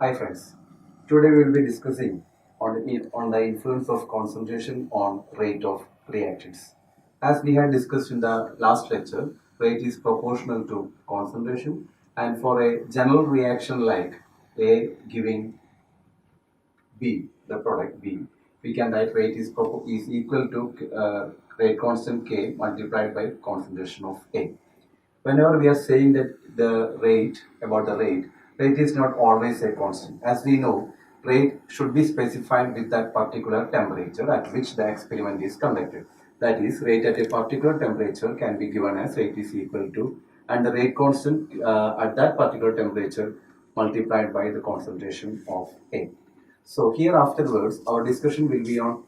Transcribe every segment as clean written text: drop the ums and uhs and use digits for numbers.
Hi friends, today we will be discussing on the influence of concentration on rate of reactions. As we had discussed in the last lecture, rate is proportional to concentration, and for a general reaction like A giving B, the product B, we can write rate is equal to rate constant K multiplied by concentration of A. Whenever we are saying that about the rate is not always a constant. As we know, rate should be specified with that particular temperature at which the experiment is conducted. That is, rate at a particular temperature can be given as rate is equal to, and the rate constant at that particular temperature multiplied by the concentration of A. So here afterwards, our discussion will be on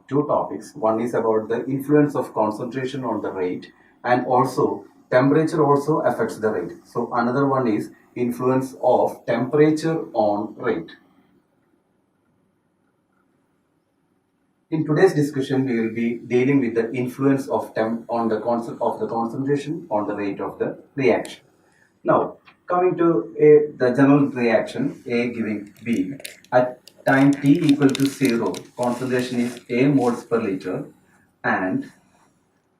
two topics. One is about the influence of concentration on the rate, and also temperature also affects the rate. So another one is influence of temperature on rate. In today's discussion, we will be dealing with the influence of temp on the concept of the concentration on the rate of the reaction. Now, coming to the general reaction, A giving B, at time t equal to 0, concentration is A moles per liter, and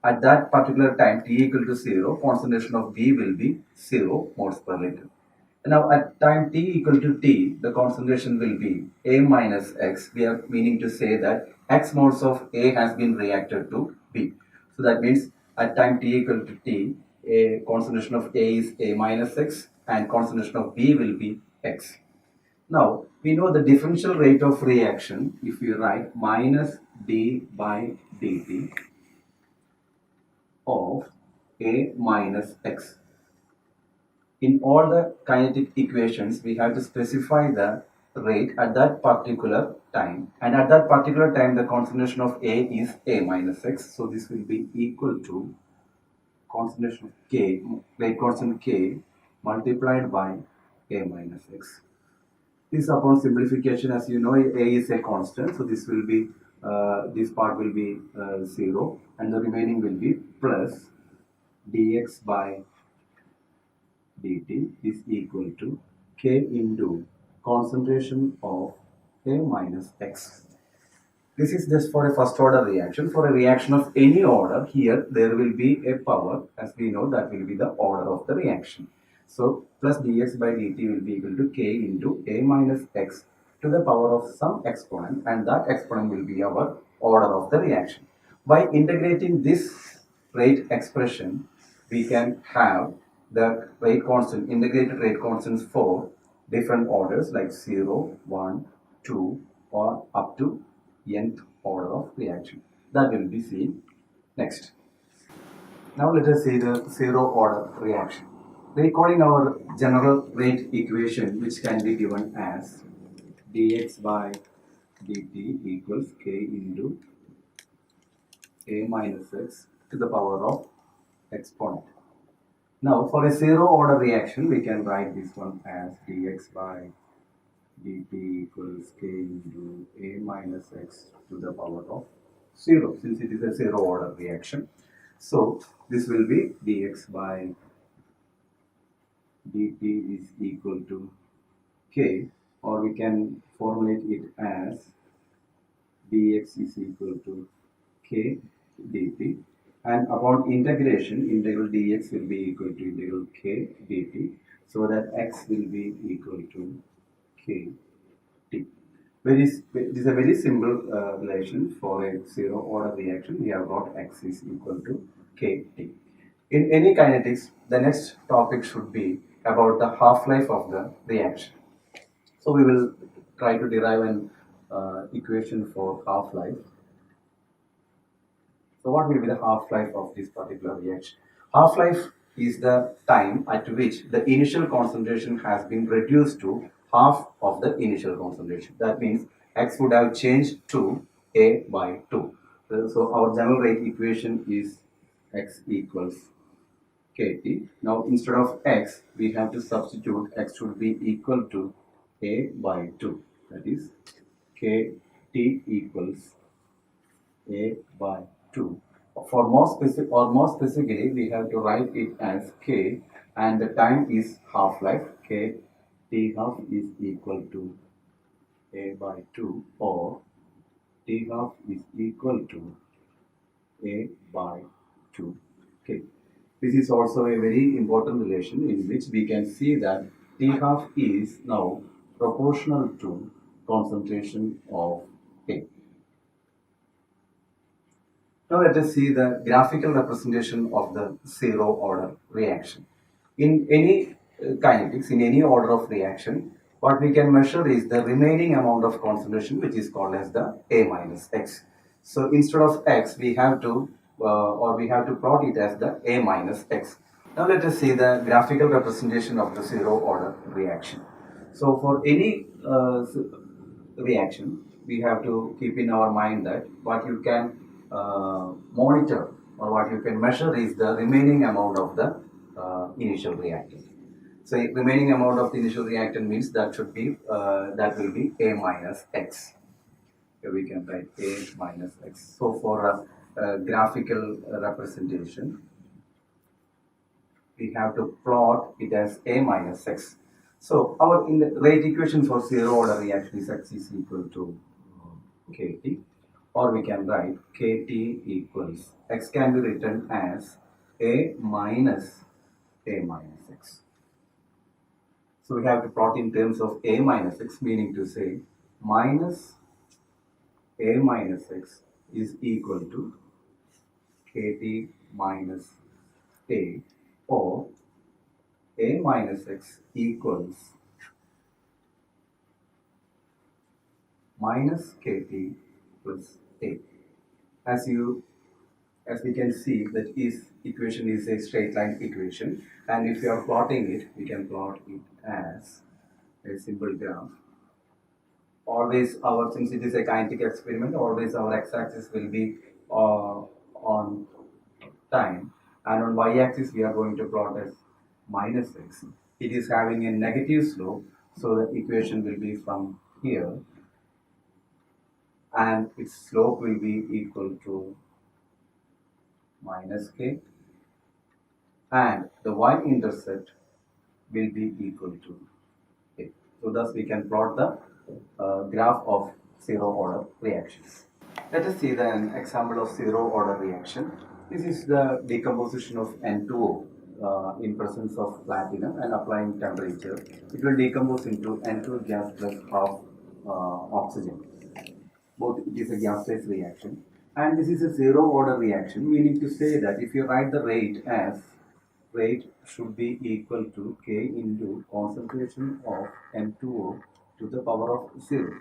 at that particular time t equal to 0, concentration of B will be 0 moles per liter. Now at time t equal to t, the concentration will be A minus x. We are meaning to say that x moles of A has been reacted to B. So that means at time t equal to t, a concentration of A is A minus x and concentration of B will be x. Now we know the differential rate of reaction if we write minus d by dt of A minus x. In all the kinetic equations, we have to specify the rate at that particular time, and at that particular time the concentration of A is A minus x, so this will be equal to concentration of K, rate constant K multiplied by A minus x. This upon simplification, as you know, A is a constant, so this will be this part will be 0 and the remaining will be plus dx by dt is equal to K into concentration of A minus x. This is just for a first order reaction. For a reaction of any order, here there will be a power, as we know, that will be the order of the reaction. So plus dx by dt will be equal to K into A minus x to the power of some exponent, and that exponent will be our order of the reaction. By integrating this rate expression, we can have the rate constant, integrated rate constants for different orders like 0, 1, 2 or up to nth order of reaction. That will be seen next. Now let us see the zero order reaction. Recalling our general rate equation, which can be given as dx by dt equals k into A minus x to the power of exponent. Now for a zero order reaction, we can write this one as dx by dt equals k into A minus x to the power of 0, since it is a zero order reaction. So this will be dx by dt is equal to k, or we can formulate it as dx is equal to k dt, and upon integration, integral dx will be equal to integral k dt, so that x will be equal to k t. This is a very simple relation for a zero order reaction. We have got x is equal to kt. In any kinetics, the next topic should be about the half-life of the reaction. So we will try to derive an equation for half-life. So what will be the half-life of this particular reaction? Half-life is the time at which the initial concentration has been reduced to half of the initial concentration. That means x would have changed to A by 2. So our general rate equation is x equals kt. Now instead of x, we have to substitute x should be equal to A by 2. That is kt equals A by 2. For more specific, or more specifically, we have to write it as k, and the time is half-life, k T half is equal to A by 2 or T half is equal to A by 2. Okay. This is also a very important relation in which we can see that T half is now proportional to concentration of A. Now let us see the graphical representation of the zero order reaction. In any kinetics, in any order of reaction, what we can measure is the remaining amount of concentration, which is called as the A minus X. So instead of X, we have to we have to plot it as the A minus X. Now let us see the graphical representation of the zero order reaction. So for any reaction, we have to keep in our mind that what you can monitor or what you can measure is the remaining amount of the initial reactant. So remaining amount of the initial reactant means that should be that will be A minus X. Here we can write A minus X. So for a graphical representation, we have to plot it as A minus X. So our in the rate equation for zero order reaction is X is equal to KT, or we can write KT equals X can be written as A minus X. So we have to plot in terms of A minus X, meaning to say minus A minus X is equal to KT minus A, or A minus X equals minus KT plus A. As we can see, that is equation is a straight line equation, and if you are plotting it, we can plot it as a simple graph. Always our, since it is a kinetic experiment, always our x-axis will be on time, and on y-axis we are going to plot as minus x. It is having a negative slope, so the equation will be from here, and its slope will be equal to minus k, and the y-intercept will be equal to a. So thus we can plot the graph of zero order reactions. Let us see an example of zero order reaction. This is the decomposition of N2O in presence of platinum and applying temperature. It will decompose into N2 gas plus half oxygen. Both it is a gas phase reaction, and this is a zero order reaction, meaning to say that if you write the rate as rate should be equal to K into concentration of N2O to the power of 0.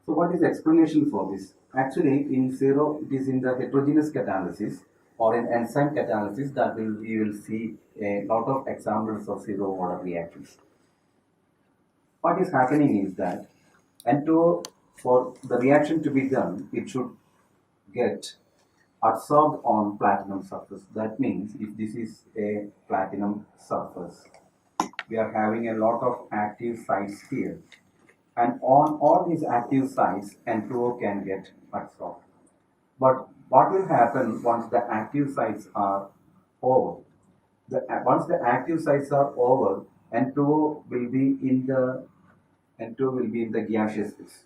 So what is the explanation for this? Actually, in zero, it is in the heterogeneous catalysis or in enzyme catalysis that we will see a lot of examples of zero order reactions. What is happening is that N2O, for the reaction to be done, it should get adsorbed on platinum surface. That means if this is a platinum surface, we are having a lot of active sites here, and on all these active sites N2O can get adsorbed. But what will happen once the active sites are over? Once the active sites are over, N2O will be in the N2O will be in the gaseous phase.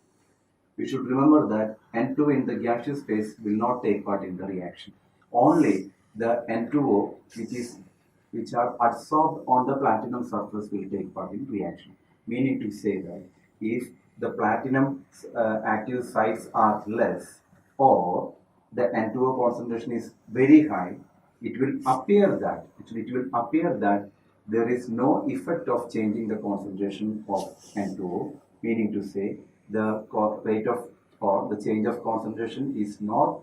We should remember that N2 in the gaseous phase will not take part in the reaction. Only the N2O which are adsorbed on the platinum surface will take part in reaction. Meaning to say that if the platinum active sites are less or the N2O concentration is very high, it will appear that there is no effect of changing the concentration of N2O, meaning to say the rate of or the change of concentration is not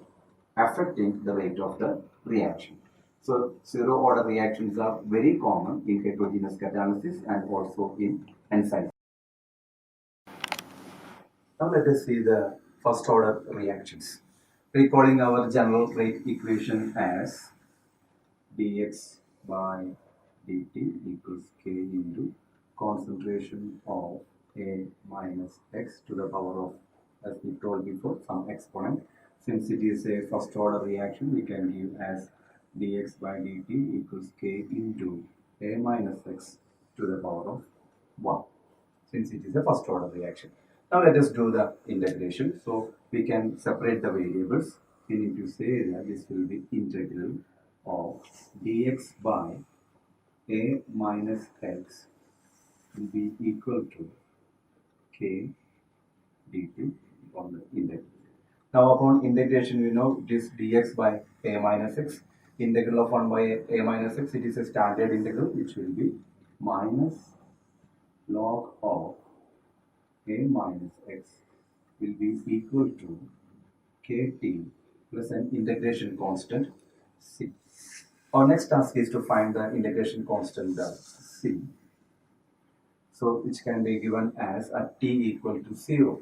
affecting the rate of the reaction. So zero order reactions are very common in heterogeneous catalysis and also in enzymes. Now let us see the first order reactions. Recalling our general rate equation as dx by dt equals k into concentration of A minus x to the power of, as we told before, some exponent. Since it is a first order reaction, we can give as dx by dt equals k into A minus x to the power of 1. since it is a first order reaction. Now let us do the integration. So we can separate the variables. We need to say that this will be integral of dx by a minus x will be equal to k dt on the integral. Now upon integration, we know this dx by a minus x, integral of 1 by a minus x, it is a standard integral which will be minus log of a minus x will be equal to kt plus an integration constant c. Our next task is to find the integration constant c, so which can be given as at t equal to 0.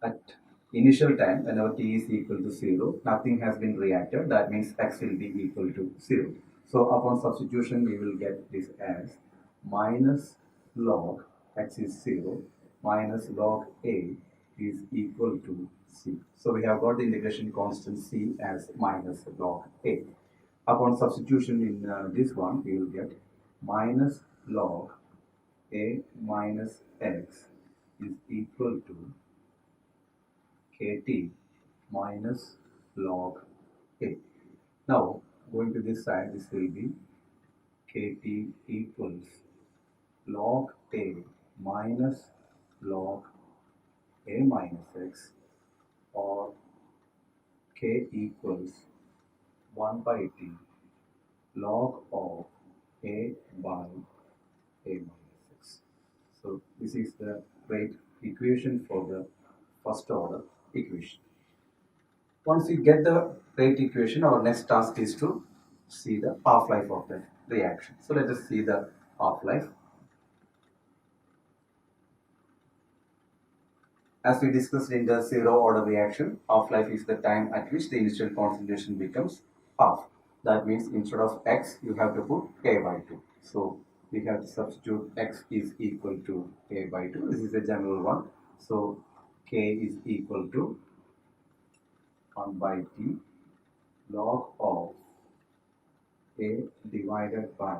At initial time, whenever t is equal to 0, nothing has been reacted. That means x will be equal to 0. So upon substitution, we will get this as minus log x is 0 minus log a is equal to c. So we have got the integration constant c as minus log a. Upon substitution in this one, we will get minus log a minus x is equal to kt minus log a. Now, going to this side, this will be kt equals log a minus log a minus x, or k equals 1 by t log of a by a minus x. So this is the right equation for the first order equation. Once we get the right equation, our next task is to see the half-life of the reaction. So let us see the half-life. As we discussed in the zero order reaction, half-life is the time at which the initial concentration becomes half. That means instead of x, you have to put k by 2. So we have to substitute x is equal to k by 2. This is a general one. So k is equal to 1 by t log of a divided by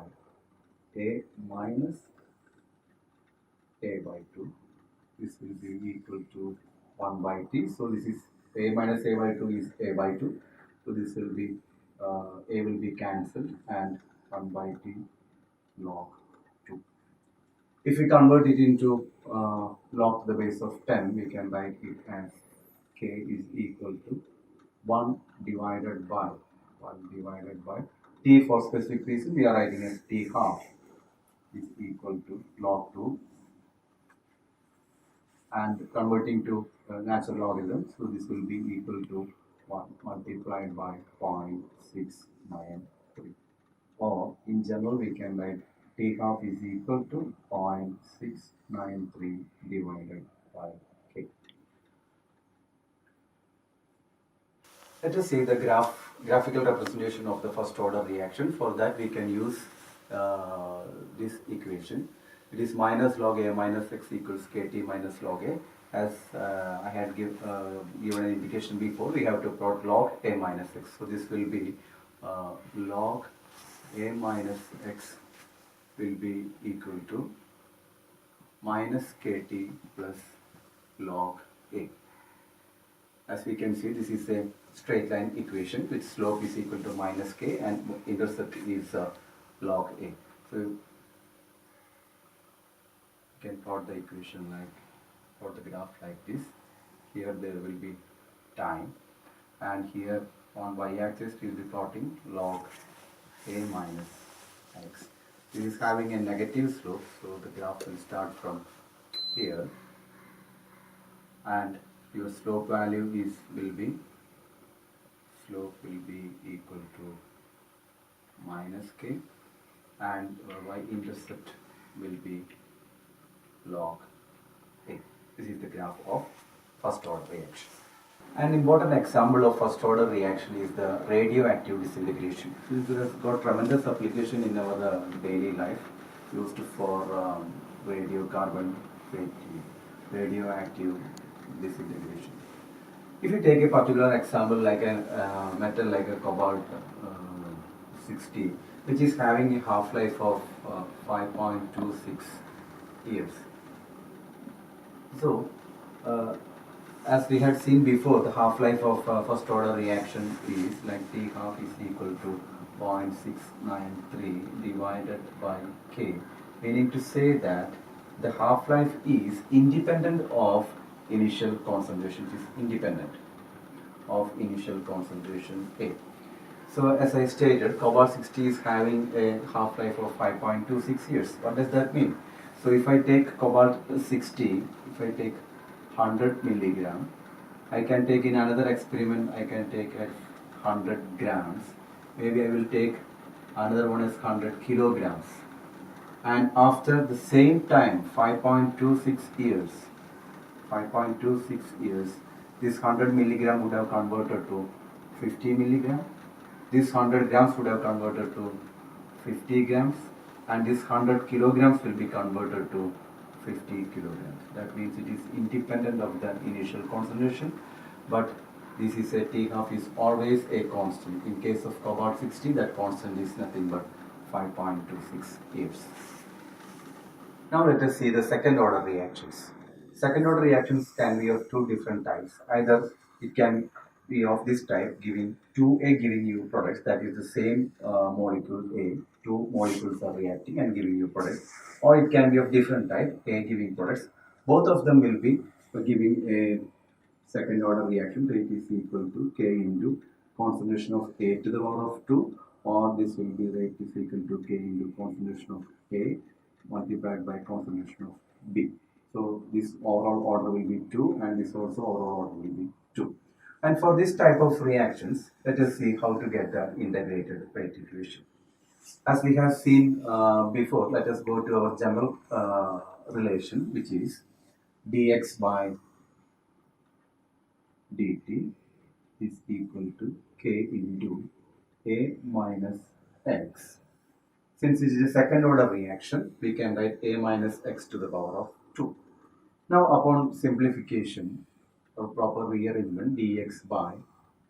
a minus a by 2. This will be equal to 1 by t. So this is a minus a by 2 is a by 2. So this will be a will be cancelled and 1 by t log 2. If we convert it into log to the base of 10, we can write it as k is equal to 1 divided by t for specific reason we are writing as t half is equal to log 2, and converting to natural logarithm, so this will be equal to 1 multiplied by 0.693, or in general we can write t half is equal to 0.693 divided by k. Let us see the graphical representation of the first order reaction. For that we can use this equation. It is minus log a minus x equals kt minus log a. As I had given an indication before, we have to plot log a minus x. So this will be log a minus x will be equal to minus kt plus log a. As we can see, this is a straight line equation with slope is equal to minus k and intercept is log a. So you can plot the equation plot the graph like this. Here there will be time, and here on y-axis we will be plotting log a minus x. This is having a negative slope, so the graph will start from here, and your slope value will be equal to minus k, and y-intercept will be log a. This is the graph of first order reaction. An important example of first order reaction is the radioactive disintegration. This has got tremendous application in our daily life, used for radiocarbon radioactive disintegration. If you take a particular example like a metal like a cobalt 60, which is having a half-life of 5.26 years. So, as we had seen before, the half-life of first order reaction is like T half is equal to 0.693 divided by K, meaning to say that the half-life is independent of initial concentration, it is independent of initial concentration A. So as I stated, cobalt 60 is having a half-life of 5.26 years. What does that mean? So if I take cobalt 60, if I take 100 milligram, I can take in another experiment, I can take at 100 grams. Maybe I will take another one is 100 kilograms. And after the same time, 5.26 years, 5.26 years, this 100 milligram would have converted to 50 milligram. This 100 grams would have converted to 50 grams, and this 100 kilograms will be converted to 50 kilograms. That means it is independent of the initial concentration, but this is a T half is always a constant. In case of cobalt 60, that constant is nothing but 5.26 years. Now let us see the second order reactions. Second order reactions can be of two different types. Either it can be of this type, giving 2A giving you products, that is the same molecule A, two molecules are reacting and giving you products, or it can be of different type, A giving products. Both of them will be giving a second order reaction, so it is equal to K into concentration of A to the power of 2, or this will be rate is equal to K into concentration of A multiplied by concentration of B. So this overall order will be 2, and this also overall order will be 2. And for this type of reactions, let us see how to get the integrated rate equation. As we have seen before, let us go to our general relation, which is dx by dt is equal to k into a minus x. Since it is a second order reaction, we can write a minus x to the power of 2. Now upon simplification or proper rearrangement, dx by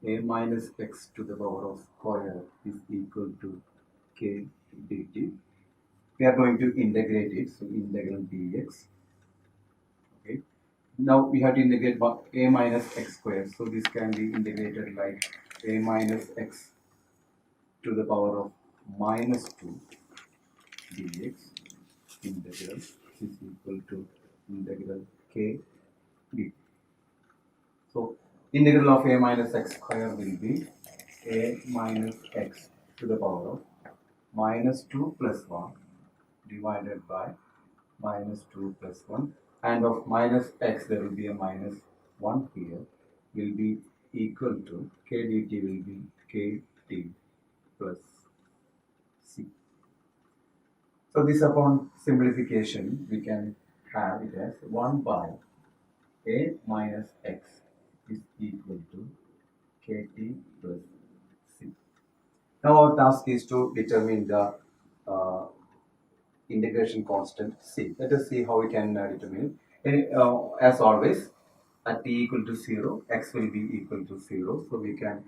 a minus x to the power of square is equal to k dt. We are going to integrate it, so integral dx. Okay. Now we have to integrate by a minus x square, so this can be integrated like a minus x to the power of minus 2 dx integral is equal to integral k dt. So integral of a minus x square will be a minus x to the power of minus 2 plus 1 divided by minus 2 plus 1, and of minus x there will be a minus 1 here, will be equal to k dt will be k t plus c. So this upon simplification we can have it as 1 by a minus x is equal to kt plus c. Now our task is to determine the uh, integration constant c. Let us see how we can determine it. As always, at t equal to 0, x will be equal to 0. So we can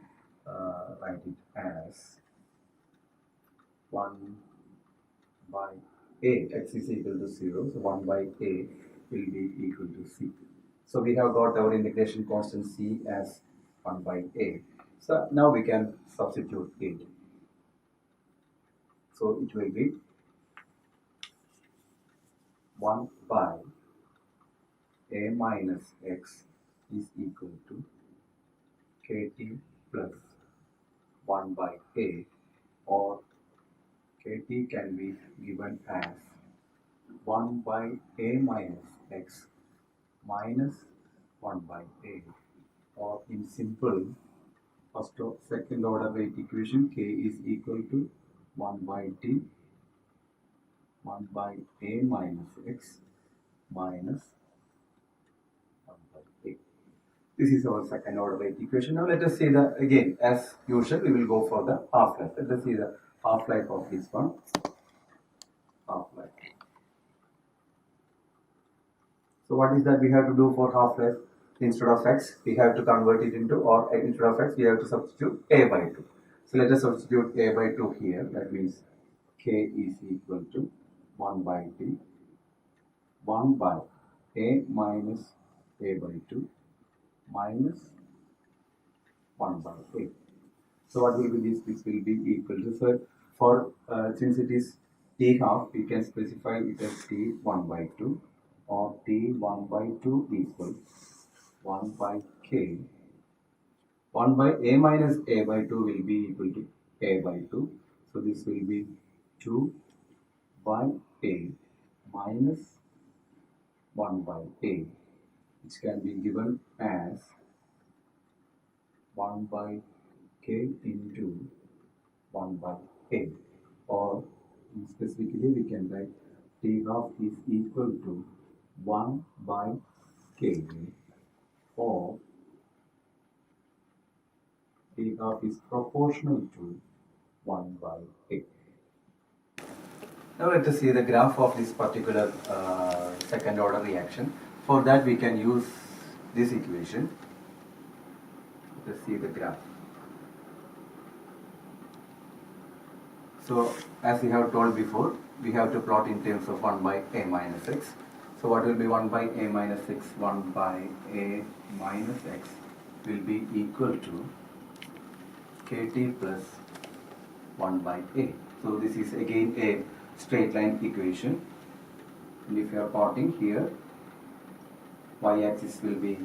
write it as 1 by a, x is equal to 0, so 1 by a will be equal to c. So we have got our integration constant c as 1 by a. So now we can substitute it. So it will be 1 by a minus x is equal to kt plus 1 by a, or kt can be given as 1 by a minus x minus 1 by a, or in simple second order rate equation, k is equal to 1 by t 1 by a minus x minus 1 by a. This is our second order rate equation. Now let us see the, again as usual we will go for the half-life. Let us see the half-life of this one. Half-life. So what is that we have to do for half-life? Instead of x, we have to convert it into, or instead of x, we have to substitute a by 2. So let us substitute a by 2 here. That means k is equal to 1 by t 1 by a minus a by 2 minus 1 by a. So what will be this? This will be equal to, so for since it is t half, we can specify it as t 1 by 2 or t 1 by 2 equals 1 by k. 1 by a minus a by 2 will be equal to a by 2. So this will be 2 by a minus 1 by a, which can be given as 1 by k into 1 by a, or specifically we can write t half is equal to 1 by k, or t half is proportional to 1 by a. Now let us see the graph of this particular second order reaction. For that we can use this equation. Let us see the graph. So as we have told before, we have to plot in terms of 1 by a minus x. So what will be 1 by a minus x? 1 by a minus x will be equal to kt plus 1 by a. So this is again a straight line equation, and if you are plotting here, y-axis will be,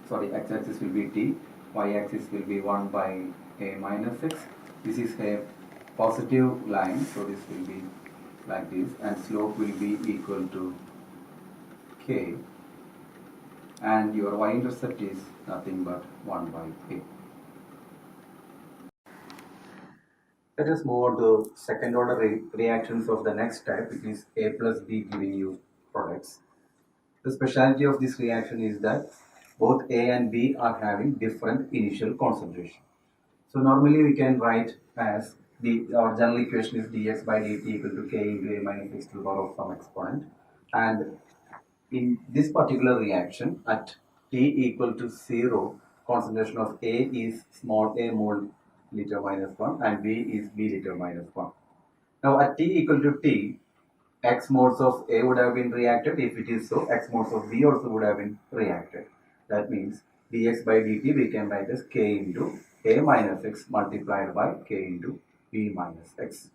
sorry, x-axis will be t, y-axis will be 1 by a minus x. This is a positive line, so this will be like this, and slope will be equal to k, and your y-intercept is nothing but 1 by a. Let us move on to second order reactions of the next type, which is A plus B giving you products. The specialty of this reaction is that both A and B are having different initial concentration. So normally we can write as our general equation is dx by dt equal to k into a minus x to the power of some exponent. And in this particular reaction, at t equal to 0, concentration of A is small a mole liter minus 1 and B is B liter minus 1. Now at t equal to t, x moles of A would have been reacted. If it is so, x moles of B also would have been reacted. That means dx by dt we can write as k into A minus x multiplied by k into B minus x.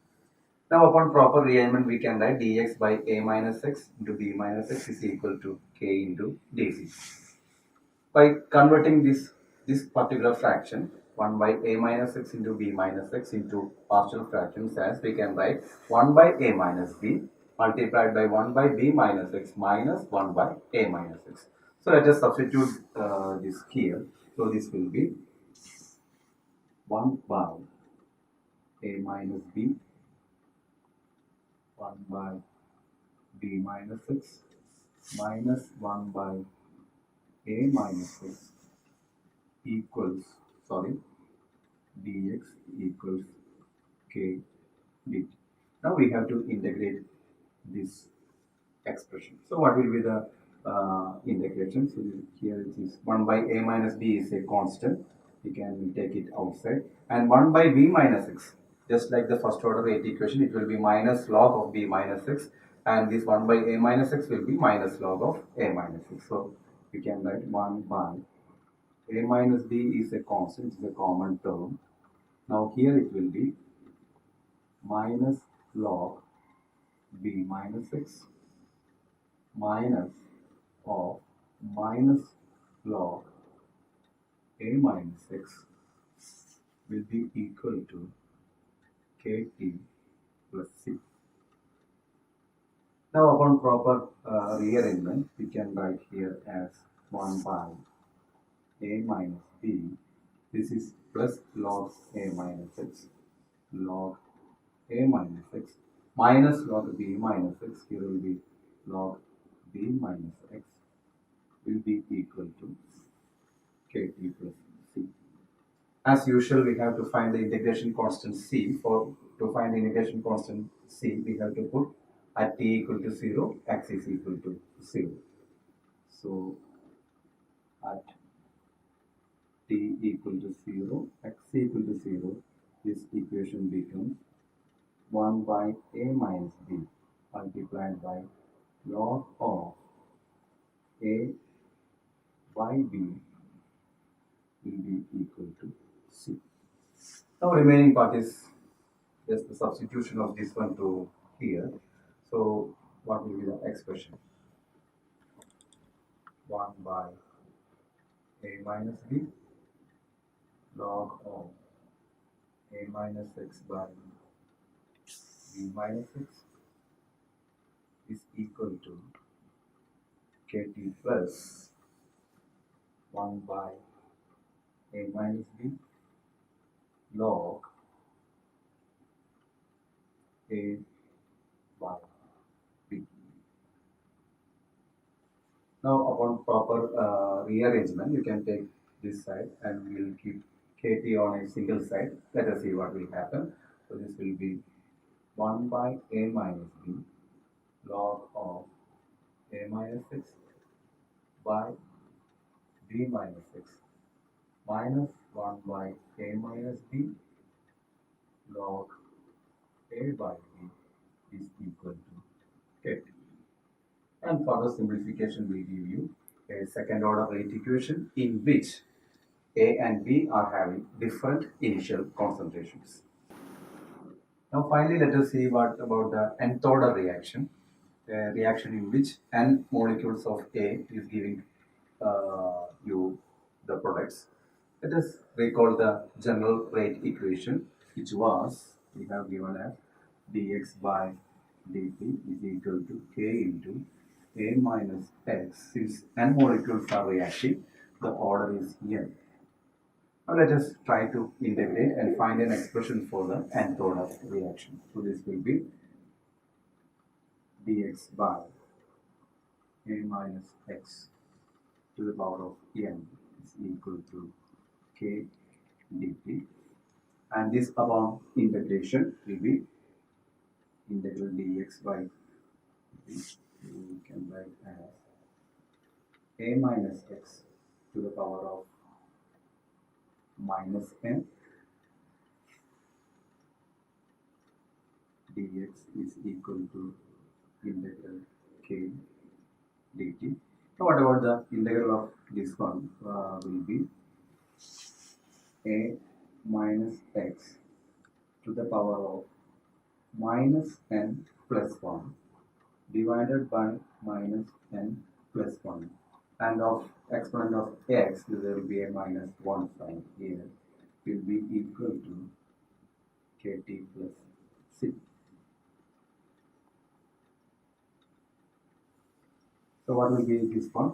Now upon proper rearrangement we can write dx by A minus x into B minus x is equal to k into dc. By converting this particular fraction 1 by a minus x into b minus x into partial fractions, as we can write 1 by a minus b multiplied by 1 by b minus x minus 1 by a minus x. So let us substitute this here. So this will be 1 by a minus b, 1 by b minus x minus 1 by a minus x equals, sorry, dx equals k dt. Now we have to integrate this expression. So what will be the integration? So here it is 1 by a minus b is a constant. We can take it outside. And 1 by b minus x, just like the first order rate equation, it will be minus log of b minus x. And this 1 by a minus x will be minus log of a minus x. So we can write 1 by a minus b is a constant, it is a common term. Now here it will be minus log b minus x minus of minus log a minus x will be equal to kt plus c. Now upon proper rearrangement, we can write here as 1 by a minus b. This is plus log a minus x log a minus x minus log b minus x. Here will be log b minus x will be equal to kt plus c. As usual, we have to find the integration constant c. To find the integration constant c, we have to put at t equal to 0, x is equal to 0. So at t equal to 0, x equal to 0, this equation becomes 1 by a minus b multiplied by log of a by b will be equal to c. Now remaining part is just the substitution of this one to here. So what will be the expression? 1 by a minus b log of a minus x by b minus x is equal to kt plus 1 by a minus b log a by b. Now upon proper rearrangement, you can take this side and we will keep kt on a single side. Let us see what will happen. So this will be 1 by a minus b log of a minus x by b minus x minus 1 by a minus b log a by b is equal to kt. And further simplification will give you a second order rate equation in which A and B are having different initial concentrations. Now finally let us see what about the nth order reaction, a reaction in which n molecules of A is giving you the products. Let us recall the general rate equation which was, we have given as dx by dt is equal to k into a minus x. Since n molecules are reacting, the order is n. Now let us try to integrate and find an expression for the nth order reaction. So this will be dx by a minus x to the power of n is equal to k dt, and this upon integration will be integral dx by dt. We can write as a minus x to the power of minus n dx is equal to integral k dt. Now what about the integral of this one will be a minus x to the power of minus n plus 1 divided by minus n plus 1, and of exponent of x there will be a minus 1 sign here will be equal to kt plus c. So what will be this one?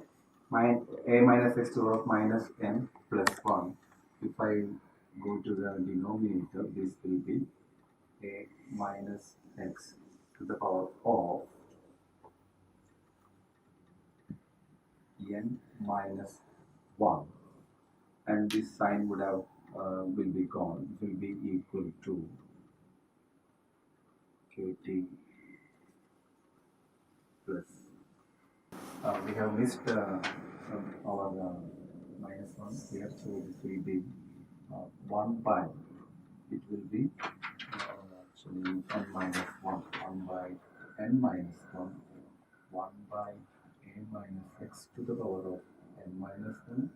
A minus x to the power of minus n plus 1. If I go to the denominator, this will be a minus x to the power of n minus 1, and this sign would have will be gone. It will be equal to kt plus. We have missed our minus 1 here, so this will be 1 by, it will be actually n minus 1, 1 by n minus 1, 1 by a minus x to the power of n minus 1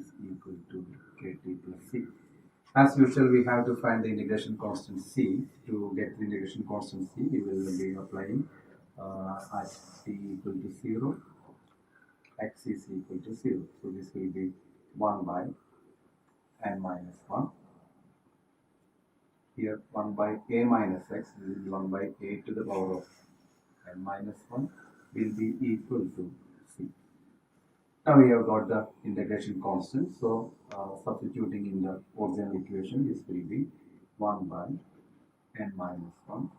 is equal to kt plus c. As usual, we have to find the integration constant c. To get the integration constant c, we will be applying at t equal to 0, x is equal to 0. So this will be 1 by n minus 1. Here 1 by a minus x, this is 1 by a to the power of n minus 1 will be equal to c. Now we have got the integration constant, so substituting in the original equation, this will be 1 by n minus 1,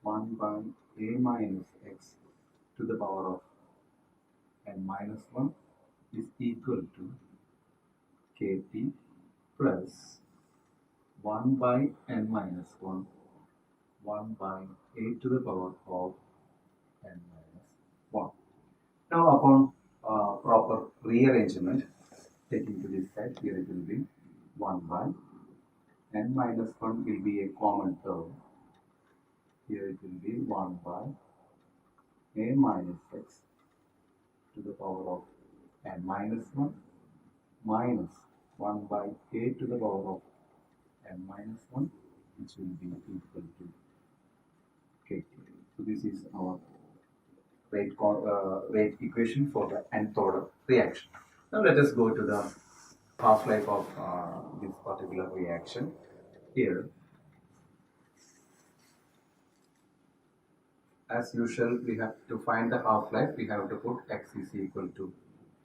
1 by a minus x to the power of n minus 1 is equal to kt plus 1 by n minus 1, 1 by a to the power of n minus 1. Now upon proper rearrangement, taking to this side, here it will be 1 by n minus 1 will be a common term. Here it will be 1 by a minus x to the power of n minus 1 minus 1 by a to the power of n minus 1, which will be equal to k. So this is our rate equation for the nth order reaction. Now let us go to the half-life of this particular reaction. Here, as usual, we have to find the half-life. We have to put x is equal to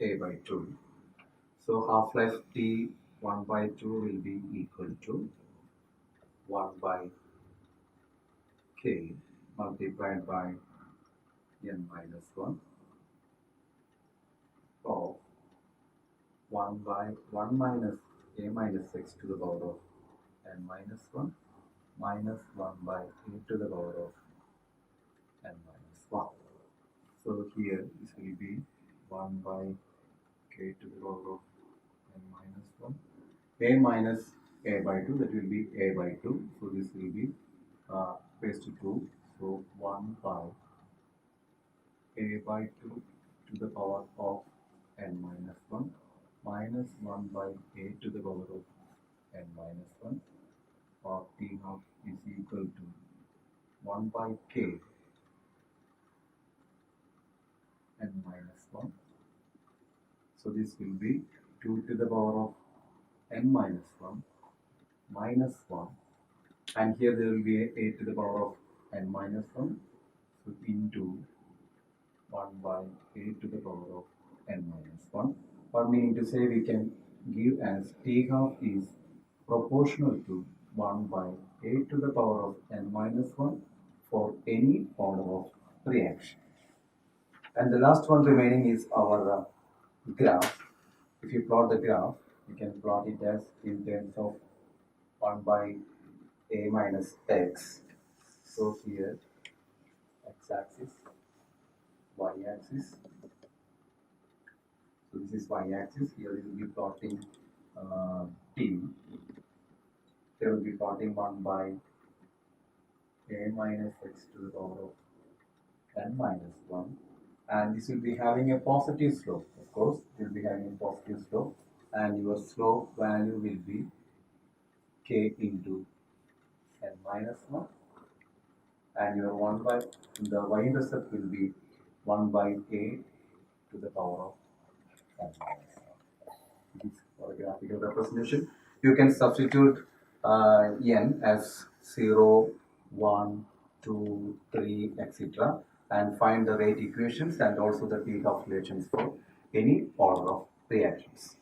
a by 2. So half-life t 1 by 2 will be equal to 1 by k multiplied by n minus 1 of 1 by 1 minus a minus x to the power of n minus 1 minus 1 by a to the power of n minus 1. So here this will be 1 by k to the power of n minus 1. A minus a by 2, that will be a by 2. So this will be raised to 2. So 1 by a by 2 to the power of n minus 1 minus 1 by a to the power of n minus 1 or t half is equal to 1 by k n minus 1. So this will be 2 to the power of n minus 1 minus 1, and here there will be a to the power of n minus 1, so into 1 by a to the power of n minus 1, or meaning to say we can give as t half is proportional to 1 by a to the power of n minus 1 for any order of reaction. And the last one remaining is our graph. If you plot the graph, you can plot it as in terms of 1 by a minus x. So here x-axis, y-axis. So this is y-axis. Here we will be plotting t. Here we will be plotting 1 by a minus x to the power of n minus 1. And this will be having a positive slope. Of course, it will be having a positive slope. And your slope value will be k into n minus 1. And your 1 by the y-intercept will be 1 by a to the power of n minus 1. This for a graphical representation. You can substitute n as 0, 1, 2, 3, etc. and find the rate equations and also the t half relations for any order of reactions.